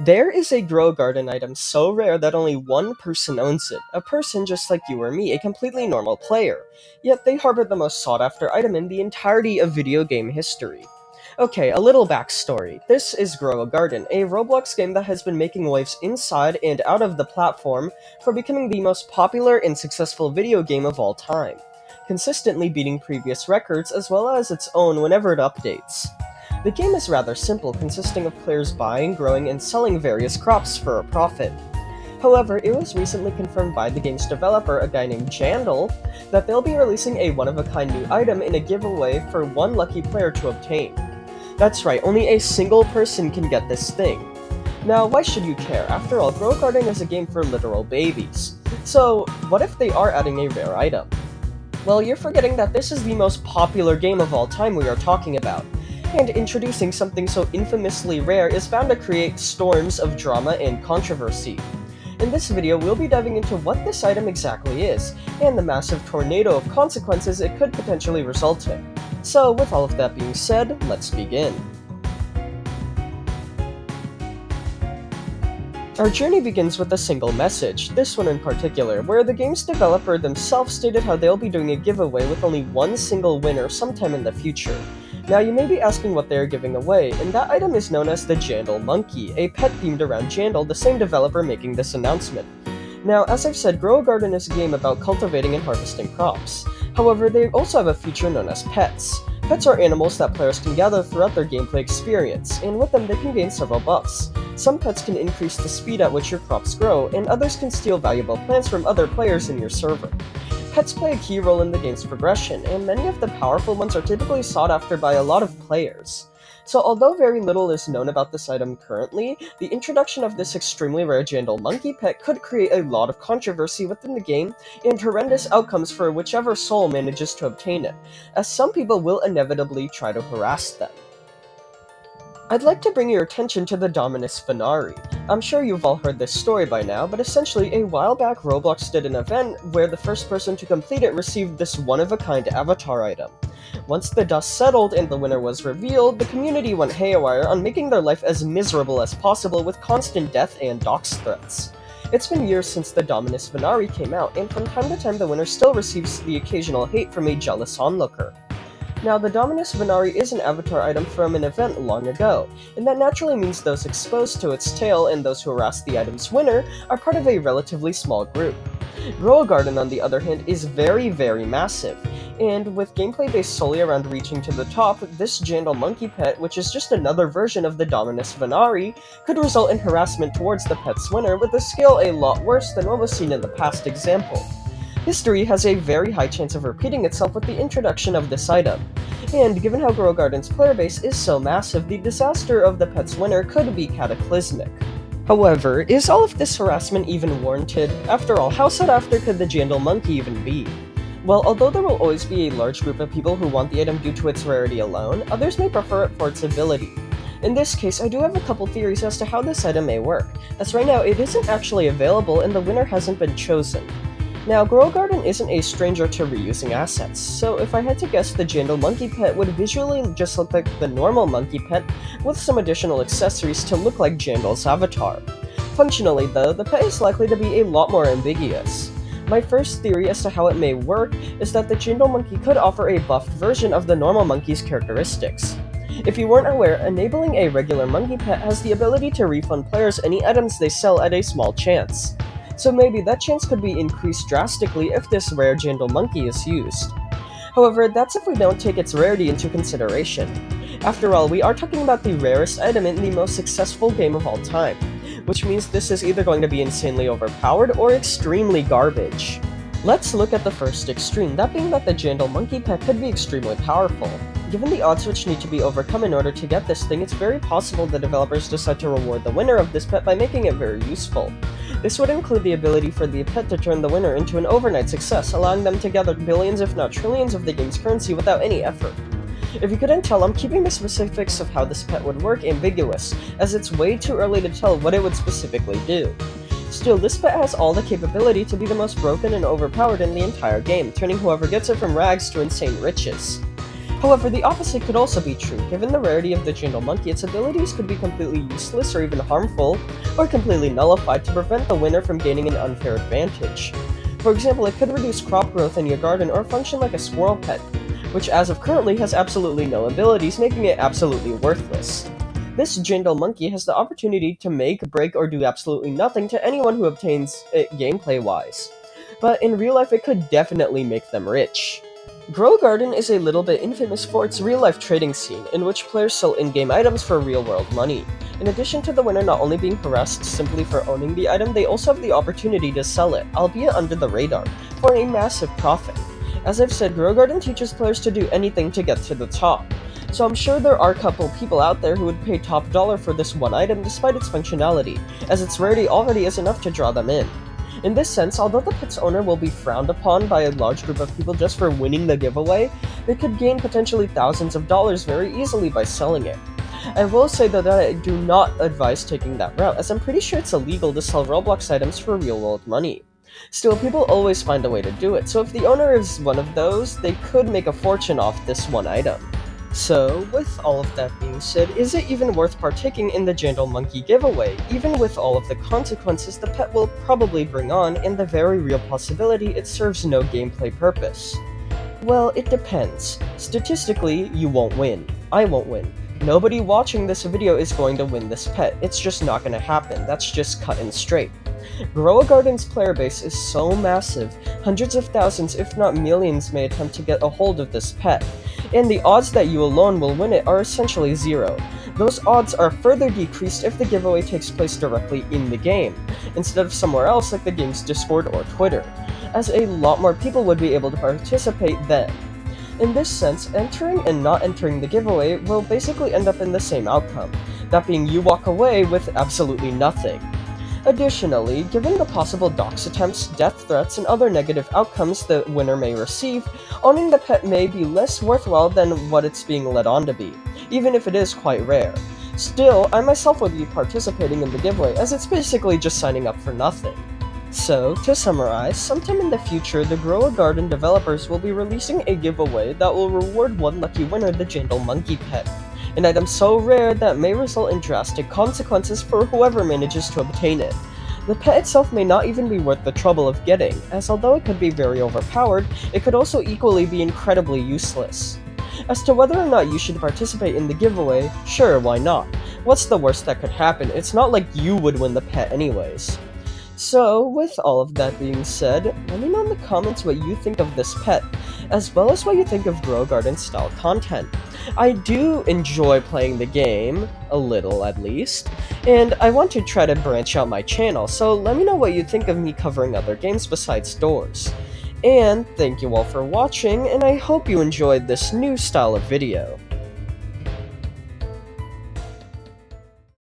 There is a grow garden item so rare that only one person owns it, a person just like you or me, a completely normal player. Yet they harbor the most sought after item in the entirety of video game history. Okay, a little backstory. This is Grow a Garden, a Roblox game that has been making waves inside and out of the platform for becoming the most popular and successful video game of all time, consistently beating previous records as well as its own whenever it updates. The game is rather simple, consisting of players buying, growing, and selling various crops for a profit. However, it was recently confirmed by the game's developer, a guy named Jandel, that they'll be releasing a one-of-a-kind new item in a giveaway for one lucky player to obtain. That's right, only a single person can get this thing. Now, why should you care? After all, Grow Garden is a game for literal babies. So, what if they are adding a rare item? Well, you're forgetting that this is the most popular game of all time we are talking about, and introducing something so infamously rare is bound to create storms of drama and controversy. In this video, we'll be diving into what this item exactly is, and the massive tornado of consequences it could potentially result in. So, with all of that being said, let's begin. Our journey begins with a single message, this one in particular, where the game's developer themselves stated how they'll be doing a giveaway with only one single winner sometime in the future. Now you may be asking what they are giving away, and that item is known as the Jandel Monkey, a pet themed around Jandel, the same developer making this announcement. Now, as I've said, Grow a Garden is a game about cultivating and harvesting crops. However, they also have a feature known as pets. Pets are animals that players can gather throughout their gameplay experience, and with them they can gain several buffs. Some pets can increase the speed at which your crops grow, and others can steal valuable plants from other players in your server. Pets play a key role in the game's progression, and many of the powerful ones are typically sought after by a lot of players. So although very little is known about this item currently, the introduction of this extremely rare Jandel monkey pet could create a lot of controversy within the game and horrendous outcomes for whichever soul manages to obtain it, as some people will inevitably try to harass them. I'd like to bring your attention to the Dominus Venari. I'm sure you've all heard this story by now, but essentially a while back Roblox did an event where the first person to complete it received this one-of-a-kind avatar item. Once the dust settled and the winner was revealed, the community went haywire on making their life as miserable as possible with constant death and dox threats. It's been years since the Dominus Venari came out, and from time to time the winner still receives the occasional hate from a jealous onlooker. Now, the Dominus Venari is an avatar item from an event long ago, and that naturally means those exposed to its tail and those who harass the item's winner are part of a relatively small group. Grow a Garden, on the other hand, is very, very massive, and with gameplay based solely around reaching to the top, this Jandel monkey pet, which is just another version of the Dominus Venari, could result in harassment towards the pet's winner with a scale a lot worse than what was seen in the past example. History has a very high chance of repeating itself with the introduction of this item, and given how Grow Garden's player base is so massive, the disaster of the pet's winner could be cataclysmic. However, is all of this harassment even warranted? After all, how sought after could the Jandel monkey even be? Well, although there will always be a large group of people who want the item due to its rarity alone, others may prefer it for its ability. In this case, I do have a couple theories as to how this item may work, as right now it isn't actually available and the winner hasn't been chosen. Now, Grow Garden isn't a stranger to reusing assets, so if I had to guess, the Jandel monkey pet would visually just look like the normal monkey pet with some additional accessories to look like Jandel's avatar. Functionally, though, the pet is likely to be a lot more ambiguous. My first theory as to how it may work is that the Jandel monkey could offer a buffed version of the normal monkey's characteristics. If you weren't aware, enabling a regular monkey pet has the ability to refund players any items they sell at a small chance. So maybe that chance could be increased drastically if this rare Jandel monkey is used. However, that's if we don't take its rarity into consideration. After all, we are talking about the rarest item in the most successful game of all time, which means this is either going to be insanely overpowered or extremely garbage. Let's look at the first extreme, that being that the Jandel monkey pet could be extremely powerful. Given the odds which need to be overcome in order to get this thing, it's very possible the developers decide to reward the winner of this pet by making it very useful. This would include the ability for the pet to turn the winner into an overnight success, allowing them to gather billions if not trillions of the game's currency without any effort. If you couldn't tell, I'm keeping the specifics of how this pet would work ambiguous, as it's way too early to tell what it would specifically do. Still, this pet has all the capability to be the most broken and overpowered in the entire game, turning whoever gets it from rags to insane riches. However, the opposite could also be true. Given the rarity of the Jandel monkey, its abilities could be completely useless or even harmful, or completely nullified to prevent the winner from gaining an unfair advantage. For example, it could reduce crop growth in your garden or function like a squirrel pet, which as of currently has absolutely no abilities, making it absolutely worthless. This Jandel monkey has the opportunity to make, break, or do absolutely nothing to anyone who obtains it gameplay-wise. But in real life, it could definitely make them rich. Grow a Garden is a little bit infamous for its real-life trading scene, in which players sell in-game items for real-world money. In addition to the winner not only being harassed simply for owning the item, they also have the opportunity to sell it, albeit under the radar, for a massive profit. As I've said, Grow Garden teaches players to do anything to get to the top. So I'm sure there are a couple people out there who would pay top dollar for this one item despite its functionality, as its rarity already is enough to draw them in. In this sense, although the pet's owner will be frowned upon by a large group of people just for winning the giveaway, they could gain potentially thousands of dollars very easily by selling it. I will say though that I do not advise taking that route, as I'm pretty sure it's illegal to sell Roblox items for real-world money. Still, people always find a way to do it, so if the owner is one of those, they could make a fortune off this one item. So, with all of that being said, is it even worth partaking in the Jandel Monkey giveaway, even with all of the consequences the pet will probably bring on and the very real possibility it serves no gameplay purpose? Well, it depends. Statistically, you won't win. I won't win. Nobody watching this video is going to win this pet. It's just not going to happen. That's just cut and straight. Grow a Garden's player base is so massive, hundreds of thousands if not millions may attempt to get a hold of this pet, and the odds that you alone will win it are essentially zero. Those odds are further decreased if the giveaway takes place directly in the game, instead of somewhere else like the game's Discord or Twitter, as a lot more people would be able to participate then. In this sense, entering and not entering the giveaway will basically end up in the same outcome, that being you walk away with absolutely nothing. Additionally, given the possible dox attempts, death threats, and other negative outcomes the winner may receive, owning the pet may be less worthwhile than what it's being led on to be, even if it is quite rare. Still, I myself would be participating in the giveaway, as it's basically just signing up for nothing. So, to summarize, sometime in the future, the Grow a Garden developers will be releasing a giveaway that will reward one lucky winner the Jandel Monkey Pet, an item so rare that may result in drastic consequences for whoever manages to obtain it. The pet itself may not even be worth the trouble of getting, as although it could be very overpowered, it could also equally be incredibly useless. As to whether or not you should participate in the giveaway, sure, why not? What's the worst that could happen? It's not like you would win the pet anyways. So, with all of that being said, let me know in the comments what you think of this pet, as well as what you think of Grow Garden style content. I do enjoy playing the game, a little at least, and I want to try to branch out my channel, so let me know what you think of me covering other games besides Doors. And thank you all for watching, and I hope you enjoyed this new style of video.